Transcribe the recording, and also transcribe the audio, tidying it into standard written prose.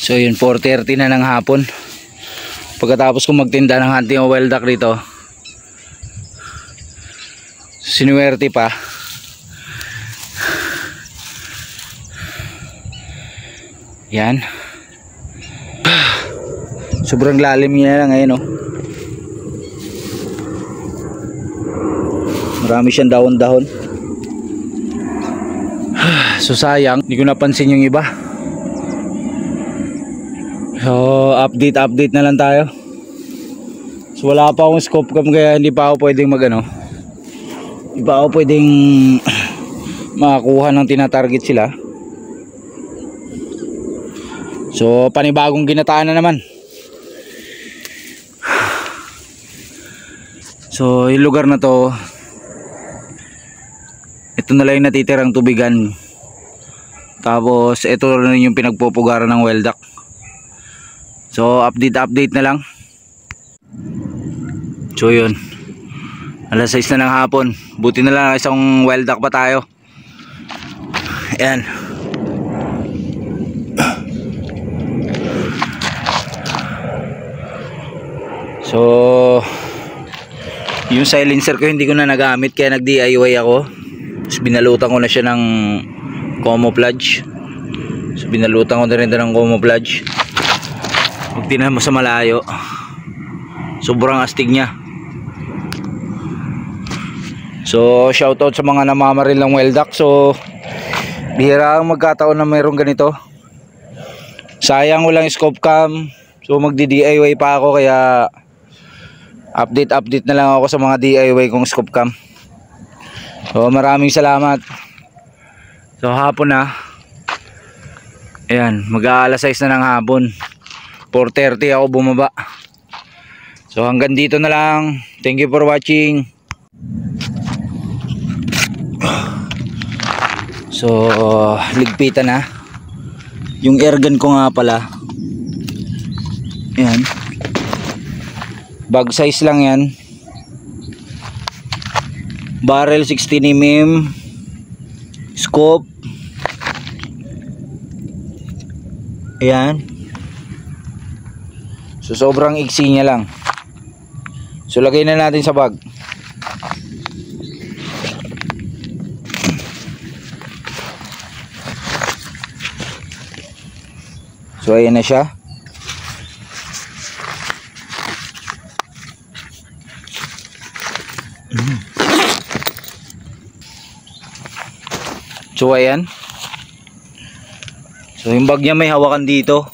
So yun, 4:30 na ng hapon. Pagkatapos kong magtinda ng hunting oil duck dito, sinuwerte pa. Yan. Sobrang lalim niya lang ngayon, oh. Marami siyang dahon-dahon. So sayang, hindi ko napansin yung iba. So update na lang tayo. So wala pa akong scope cam, kaya hindi pa ako pwedeng hindi pa ako pwedeng makakuha ng tinatarget sila. So panibagong ginataan na naman. So yung lugar na to, ito na lang yung natitirang tubigan. Tapos ito rin yung pinagpupugaran ng well duck. So update na lang. So yun, alas 6 na ng hapon. Buti na lang isang well duck pa tayo. Ayan. So yung silencer ko hindi ko na nagamit, kaya nag DIY ako. Tapos binalutan ko na siya ng camouflage. So binalutan ko na rin ng camouflage. Pag tingnan mo sa malayo, sobrang astig niya. So shoutout sa mga namamaril ng well duck. So bihira ang magkataon na mayroong ganito. Sayang walang scope cam. So magdi-DIY pa ako, kaya update na lang ako sa mga DIY kong scope cam. So maraming salamat. So hapon na. Ayan, mag-aalas 6 na ng hapon. 4:30 ako bumaba. So hanggang dito na lang. Thank you for watching. So ligpitan na. Yung airgun ko nga pala, ayan, bag size lang yan. Barrel 16mm, scope, ayan. So sobrang iksi niya lang. So lagay na natin sa bag. So ayan na siya. So ayan. So yung bag niya may hawakan dito.